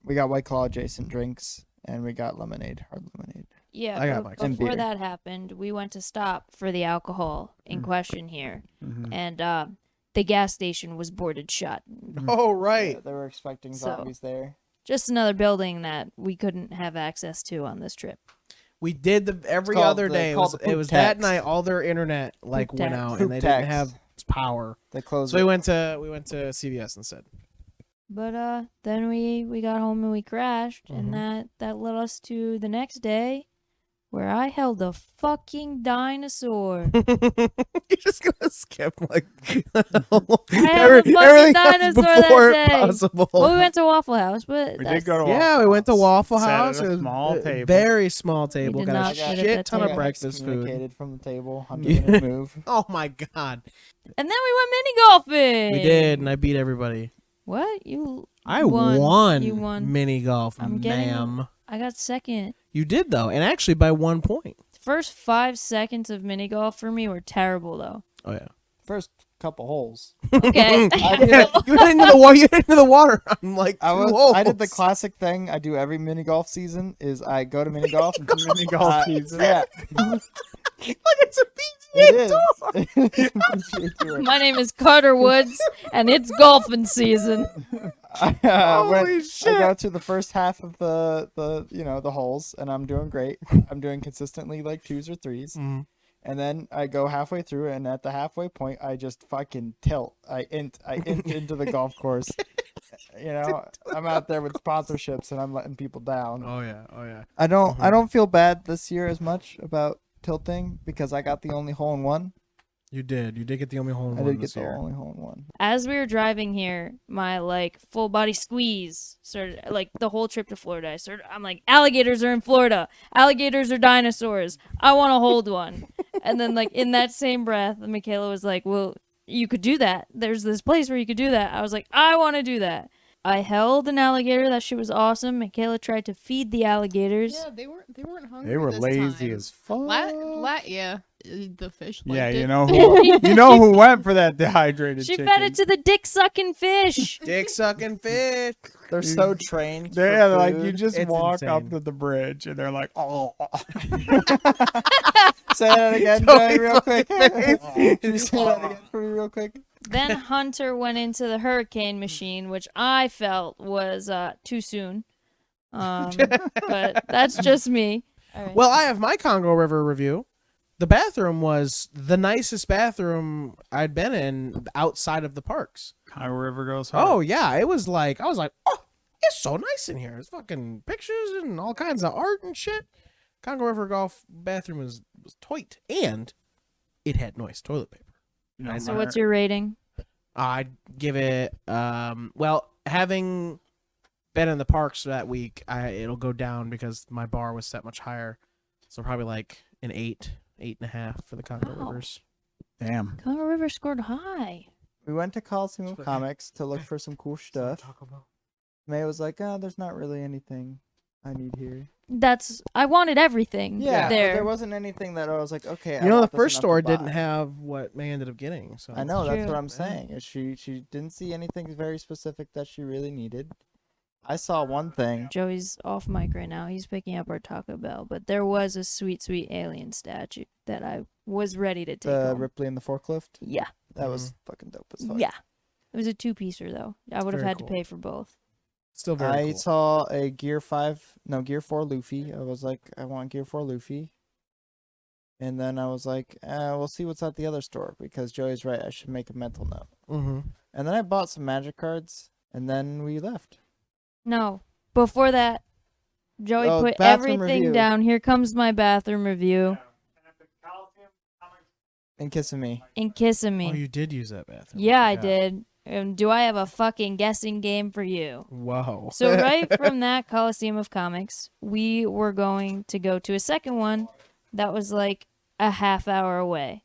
we got White Claw adjacent drinks, and we got lemonade, hard lemonade.
Yeah,
I got
before that happened, we went to stop for the alcohol in question here. And the gas station was boarded shut.
Oh, right.
Yeah, they were expecting zombies there.
Just another building that we couldn't have access to on this trip.
We did every other day. It was that night. All their internet went out, and they didn't have power.
They closed.
So we went to CVS instead.
But then we got home and we crashed, and that led us to the next day, where I held a fucking dinosaur.
You're just gonna skip like
I held a fucking dinosaur that day.
Possible.
Well, we went to Waffle House, but
We did go to Waffle
Yeah, we went to Waffle
Sat at
House.
a
It was
small table.
very small table.
did
Got
not
a
sit at
shit
that
ton of
table.
breakfast food.
Communicated from the table. I'm doing a move.
Oh my god,
and then we went mini golfing.
we did, and I beat everybody.
What
I won.
You won
mini golf,
I'm
ma'am.
I got second.
You did though, and actually by 1 point.
First 5 seconds of mini golf for me were terrible though.
Oh yeah.
First couple holes.
Okay.
You hit into the water. You hit into the water. I'm like,
I did the classic thing I do every mini golf season is I go to mini golf.
Mini golf season.
Yeah.
Look, it's a PGA
It
tour.
My name is Carter Woods, and it's golfing season.
Holy shit.
I go to the first half of the holes, and I'm doing great. I'm doing consistently like 2s or 3s. And then I go halfway through, and at the halfway point, I just fucking tilt. I int into the golf course. I'm out there with sponsorships, and I'm letting people down.
Oh yeah.
I don't feel bad this year as much about tilting because I got the only hole in one.
You did get the only hole in
I
one
did get
this
the
year.
only hole in one.
As we were driving here, my full body squeeze started, the whole trip to Florida. I'm like, alligators are in Florida. Alligators are dinosaurs. I want to hold one. And then in that same breath, Mikayla was like, well, you could do that. There's this place where you could do that. I was like, I want to do that. I held an alligator. That shit was awesome. Mikayla tried to feed the alligators.
Yeah, they weren't hungry.
They were
this
lazy
time.
as fuck.
Yeah, the fish.
Yeah,
liked it.
you know who went for that dehydrated
She
chicken.
fed it to the dick-sucking fish.
Dick sucking fish.
They're so trained.
Yeah,
for
like
food.
you just
It's
walk up
insane.
to the bridge and they're like, oh.
Say that again, Joey, real quick. Can you say that again for me real quick?
Then Hunter went into the hurricane machine, which I felt was too soon. But that's just me. All right.
Well, I have my Congo River review. The bathroom was the nicest bathroom I'd been in outside of the parks.
Congo River goes hard.
Oh yeah, it was like I was like, oh, it's so nice in here. There's fucking pictures and all kinds of art and shit. Congo River Golf bathroom was tight, and it had nice toilet paper.
So what's your rating?
I'd give it well, having been in the parks that week, it'll go down because my bar was set much higher. So probably like an 8.5 for the Congo
Wow.
Rivers.
Damn.
Congo River scored high.
We went to Coliseum of Comics to look for some cool stuff. May was like, oh, there's not really anything. I need here.
I wanted everything.
Yeah,
there.
but there wasn't anything that I was like, okay.
You know, the first store didn't have what May ended up getting. So
I know, that's
true.
what I'm saying. Is she didn't see anything very specific that she really needed. I saw one thing.
Joey's off mic right now. He's picking up our Taco Bell, but there was a sweet, sweet alien statue that I was ready to take home.
Ripley and the forklift.
Yeah.
That was fucking dope as fuck.
Yeah. It was a 2-piecer though. I would have
very
had
cool.
to pay for both.
Still very
I
cool.
saw a Gear 4 Luffy. I was like, I want Gear 4 Luffy. And then I was like, we'll see what's at the other store because Joey's right. I should make a mental note.
Mm-hmm.
And then I bought some magic cards, and then we left.
No. Before that, Joey
Oh,
put
bathroom
everything
review.
down. Here comes my bathroom review.
And kissing me.
And kissing
Oh,
me.
you did use that bathroom.
Yeah, I did. And do I have a fucking guessing game for you?
Whoa.
So right from that Coliseum of Comics, we were going to go to a second one that was like a half hour away.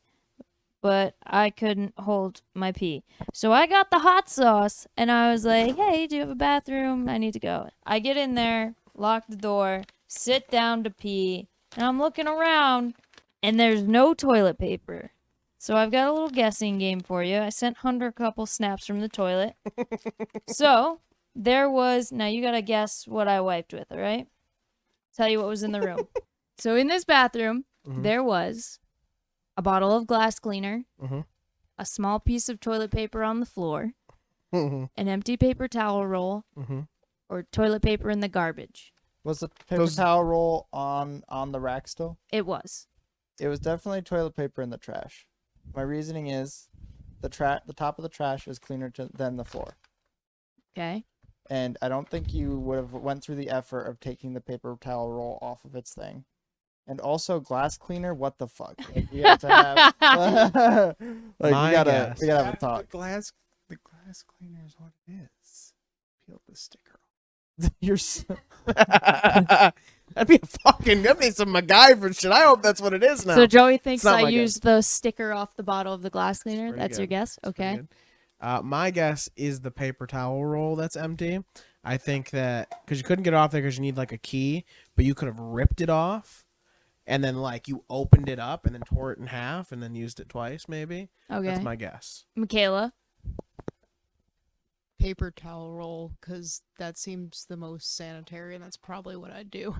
But I couldn't hold my pee. So I got the hot sauce and I was like, hey, do you have a bathroom? I need to go. I get in there, lock the door, sit down to pee, and I'm looking around and there's no toilet paper. So I've got a little guessing game for you. I sent Hunter a couple snaps from the toilet. So there was, now you gotta guess what I wiped with, all right? Tell you what was in the room. So in this bathroom, there was a bottle of glass cleaner, a small piece of toilet paper on the floor, an empty paper towel roll, or toilet paper in the garbage.
Was the paper towel roll on the rack still?
It was.
It was definitely toilet paper in the trash. My reasoning is the top of the trash is cleaner than the floor.
Okay.
And I don't think you would have went through the effort of taking the paper towel roll off of its thing. And also glass cleaner, what the fuck? Like, we have to have we gotta have a talk.
The glass cleaner is what it is. Peel the sticker off.
You're so...
That'd be some MacGyver shit. I hope that's what it is now.
So Joey thinks
It's not
I
my
used the sticker off the bottle of the glass cleaner.
pretty
That's your
good.
guess?
It's pretty
Okay.
good. My guess is the paper towel roll that's empty. I think that because you couldn't get it off there because you need like a key, but you could have ripped it off and then like you opened it up and then tore it in half and then used it twice maybe.
Okay.
That's my guess.
Mikayla.
Paper towel roll, because that seems the most sanitary, and that's probably what I'd do.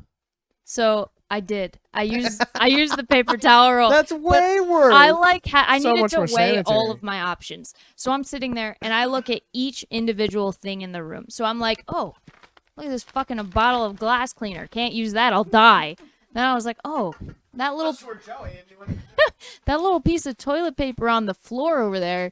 So I did. I used the paper towel roll.
That's way worse.
I I
So
needed
much
to
more
weigh all
sanitary.
of my options. So I'm sitting there and I look at each individual thing in the room. So I'm like, oh, look at this fucking a bottle of glass cleaner. Can't use that. I'll die. Then I was like, oh, that little that little piece of toilet paper on the floor over there,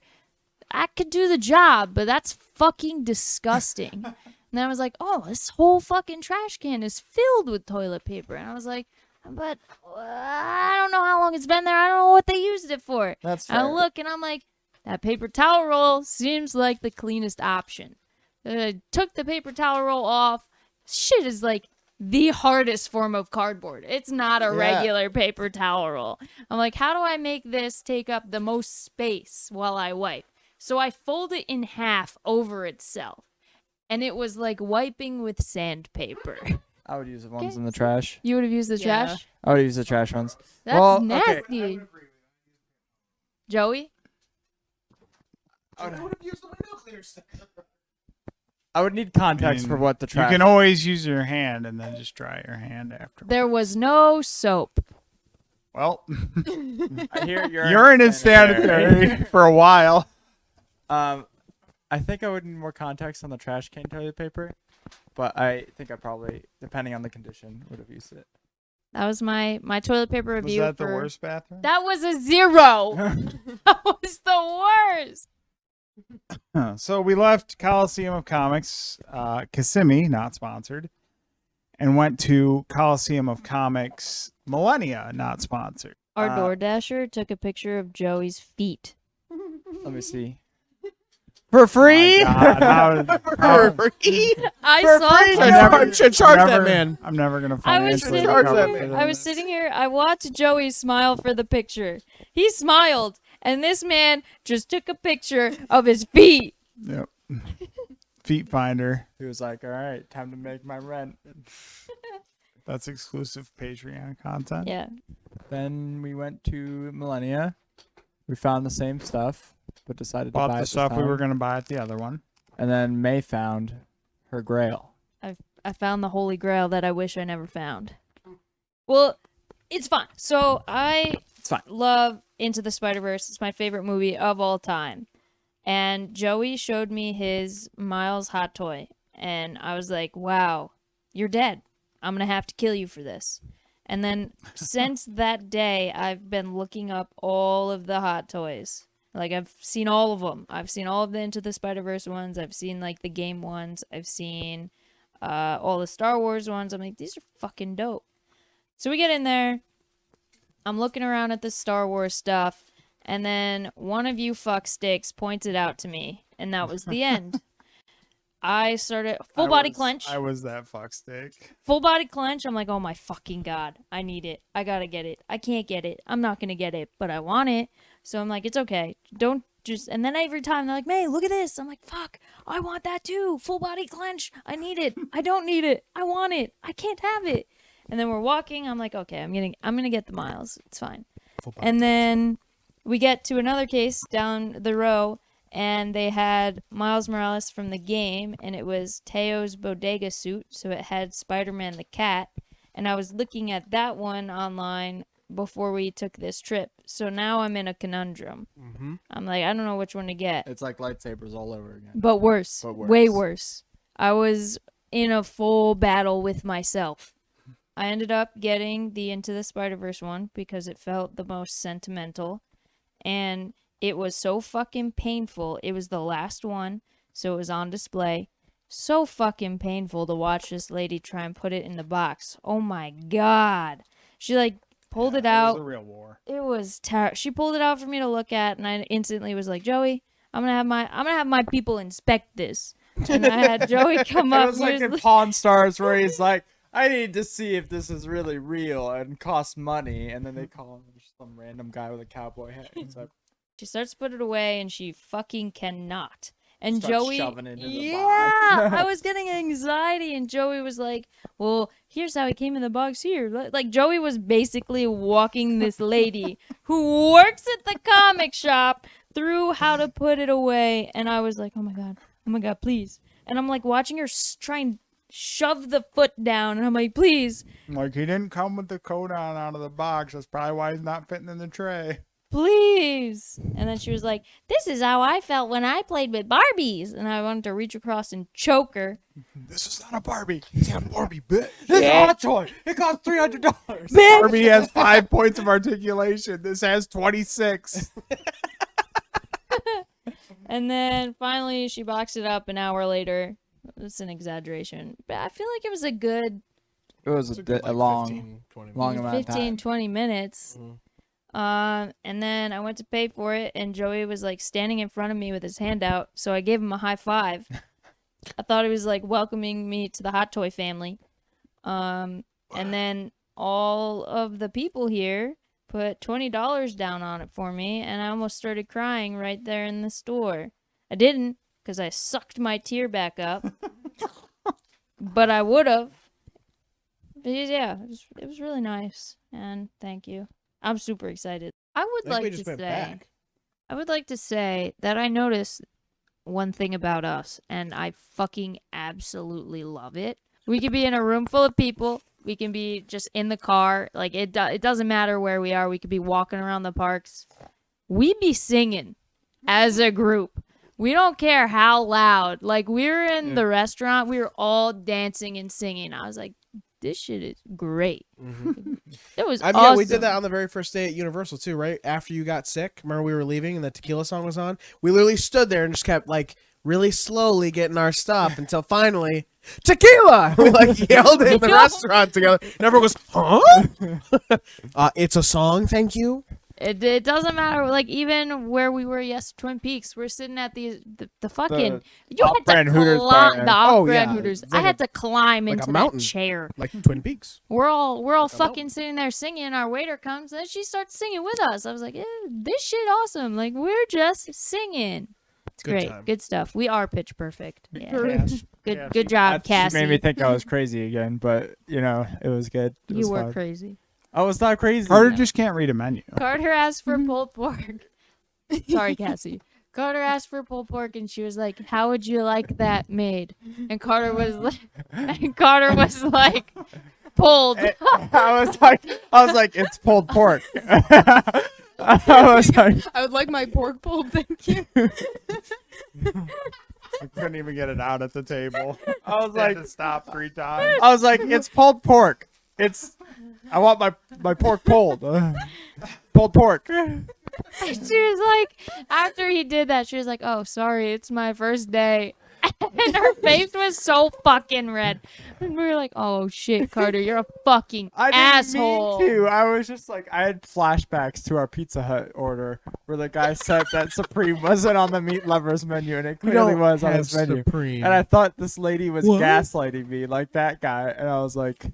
I could do the job, but that's fucking disgusting. And then I was like, oh, this whole fucking trash can is filled with toilet paper. And I was like, but I don't know how long it's been there. I don't know what they used it for.
That's
And I
fair.
look and I'm like, that paper towel roll seems like the cleanest option. I took the paper towel roll off. Shit is like the hardest form of cardboard. It's not a regular paper towel roll. I'm like, how do I make this take up the most space while I wipe? So I fold it in half over itself. And it was like wiping with sandpaper.
I would use the ones in the trash.
You would have used the
Yeah.
trash?
I would use the trash ones.
That's
Well,
nasty.
okay.
Joey?
I would have used the window cleaner sticker.
I would need context for what the trash.
You can always use your hand and then just dry your hand after.
There was no soap.
Well,
I hear
urine is sanitary for a while.
I think I would need more context on the trash can toilet paper, but I think I probably, depending on the condition, would have used it.
That was my toilet paper
Was
review.
that the
for-
worst bathroom?
That was a 0. That was the worst.
So we left Coliseum of Comics, Kissimmee, not sponsored, and went to Coliseum of Comics, Millennia, not sponsored.
Our DoorDasher took a picture of Joey's feet.
Let me see.
For free?
For
free?
I saw it.
Charge that man.
I'm never gonna
I was
financially
sitting
recover
that
here.
man.
for
I was
this.
sitting here. I watched Joey smile for the picture. He smiled, and this man just took a picture of his feet.
Yep. Feet finder.
He was like, all right, time to make my rent.
That's exclusive Patreon content.
Yeah.
Then we went to Mellia. We found the same stuff, but decided to
Bought
buy it
the
this
stuff we
time.
were going to buy at the other one.
And then May found her grail.
I found the holy grail that I wish I never found. Well, it's fine. So
It's fine.
love Into the Spider-Verse. It's my favorite movie of all time. And Joey showed me his Miles hot toy. And I was like, wow, you're dead. I'm going to have to kill you for this. And then since that day, I've been looking up all of the hot toys. Like, I've seen all of them. I've seen all of the Into the Spider-Verse ones. I've seen, like, the game ones. I've seen all the Star Wars ones. I'm like, these are fucking dope. So we get in there. I'm looking around at the Star Wars stuff. And then one of you fucksticks points it out to me. And that was the end. I started full body clench.
I was that fuckstick.
Full body clench. I'm like, oh my fucking God. I need it. I gotta get it. I can't get it. I'm not gonna get it, but I want it. So I'm like, it's okay. Don't just. And then every time they're like, May, look at this. I'm like, fuck. I want that too. Full body clench. I need it. I don't need it. I want it. I can't have it. And then we're walking. I'm like, okay, I'm gonna get the Miles. It's fine. And then we get to another case down the row. And they had Miles Morales from the game, and it was Teo's bodega suit, so it had Spider-Man the cat. And I was looking at that one online before we took this trip. So now I'm in a conundrum.
Mm-hmm.
I'm like, I don't know which one to get.
It's like lightsabers all over again.
But worse. Way worse. I was in a full battle with myself. I ended up getting the Into the Spider-Verse one because it felt the most sentimental. And it was so fucking painful. It was the last one, so it was on display. So fucking painful to watch this lady try and put it in the box. Oh my God. She like pulled it out.
It was a real war.
It was terrible. She pulled it out for me to look at, and I instantly was like, Joey, I'm gonna have my people inspect this. And I had Joey come up.
It was like in Pawn Stars where he's like, I need to see if this is really real and costs money. And then they call him some random guy with a cowboy hat. He's like,
she starts to put it away, and she fucking cannot. And
starts
Joey,
shoving it into the
yeah,
box.
I was getting anxiety, and Joey was like, "Well, here's how it came in the box here." Like Joey was basically walking this lady who works at the comic shop through how to put it away, and I was like, "Oh my god, please!" And I'm like watching her try and shove the foot down, and I'm like, "Please."
Like, he didn't come with the coat on out of the box. That's probably why he's not fitting in the tray.
Please. And then she was like, this is how I felt when I played with Barbies. And I wanted to reach across and choke her.
This is not a Barbie. It's a Barbie, bitch.
This is a hot toy. It costs $300.
Barbie has 5 points of articulation. This has 26.
And then finally she boxed it up an hour later. It's an exaggeration. But I feel like it was a good...
It was a long,
20
long amount of
15,
time.
20 minutes.
Mm-hmm.
And then I went to pay for it, and Joey was like standing in front of me with his hand out, so I gave him a high five. I thought he was like welcoming me to the hot toy family. And then all of the people here put $20 down on it for me, and I almost started crying right there in the store. I didn't, because I sucked my tear back up, but I would have. But yeah, it was really nice, and thank you. I'm super excited. I would like to say that I noticed one thing about us, and I fucking absolutely love it. We could be in a room full of people. We can be just in the car. Like, it doesn't matter where we are. We could be walking around the parks. We be singing as a group. We don't care how loud. Like, we were in the restaurant. We were all dancing and singing. I was like, this shit is great.
Mm-hmm.
It was
I mean,
awesome.
yeah, we did that on the very first day at Universal too, right? After you got sick, remember we were leaving and the tequila song was on? We literally stood there and just kept like really slowly getting our stuff until finally, tequila! We like yelled it in the restaurant together. And everyone goes, huh? It's a song, thank you.
It doesn't matter. Like, even where we were, Twin Peaks, we're sitting at the fucking... You had to climb the off-brand Hooters. I had to climb into that chair.
Like Twin Peaks.
We're all fucking sitting there singing. Our waiter comes, and she starts singing with us. I was like, this shit awesome. Like, we're just singing. It's great. Good stuff. We are pitch perfect. Yeah. Good job, Cassie.
She made me think I was crazy again, but it was good. It was
You were
fun.
crazy.
I was not crazy. Carter just can't read a menu.
Carter asked for pulled pork. Sorry, Cassie. Carter asked for pulled pork, and she was like, "How would you like that made?" And Carter was like, "Pulled."
I was like, it's pulled pork. I was like,
I would like my pork pulled, thank you.
I couldn't even get it out at the table. I was like, to stop 3 times. I was like, it's pulled pork. I want my pork pulled. Pulled pork.
She was like, after he did that, she was like, "Oh, sorry, it's my first day." And her face was so fucking red. And we were like, "Oh shit, Carter, you're a fucking asshole."
Mean to. I was just like, I had flashbacks to our Pizza Hut order where the guy said that Supreme wasn't on the meat lovers menu, and it clearly was on his menu.
Supreme.
And I thought this lady was gaslighting me like that guy, and I was like,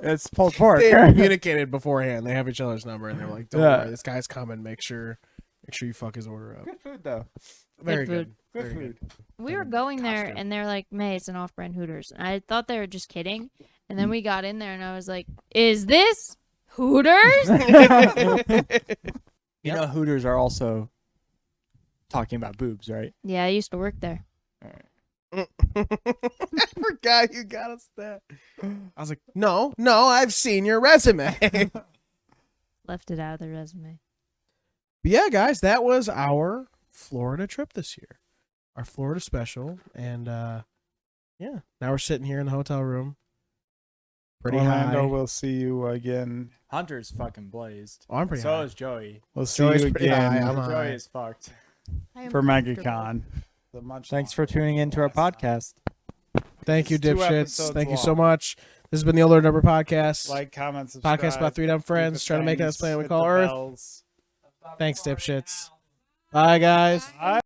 it's pulled pork.
They communicated beforehand. They have each other's number, and they're like, "Don't worry, this guy's coming. Make sure you fuck his order up."
Good food though.
Very
Good
good.
Good
Very
food.
good.
We were going there,
Costume.
and they're like, "May, it's an off-brand Hooters." And I thought they were just kidding. And then we got in there, and I was like, "Is this Hooters?"
Hooters are also talking about boobs, right?
Yeah, I used to work there.
I forgot you got us that. I was like, no, I've seen your resume. But
Left it out of the resume.
yeah, guys, that was our Florida trip this year, our Florida special, and yeah, now we're sitting here in the hotel room. Pretty
Orlando,
high.
we'll see you again.
Hunter's fucking blazed.
Oh, I'm pretty
So
high.
is Joey.
We'll see
Joey's
you
pretty high.
again
I'm
Joey
high.
is fucked.
I am
for
comfortable.
MegaCon.
Thanks for tuning into our podcast.
Thank you,
It's 2
dipshits.
episodes
Thank you so
long.
much. This has been the OlderNDumber podcast.
Like, comment, subscribe.
Podcast about 3 dumb friends trying to make us planet we call Earth. Thanks, dipshits. Bye, guys.
Bye.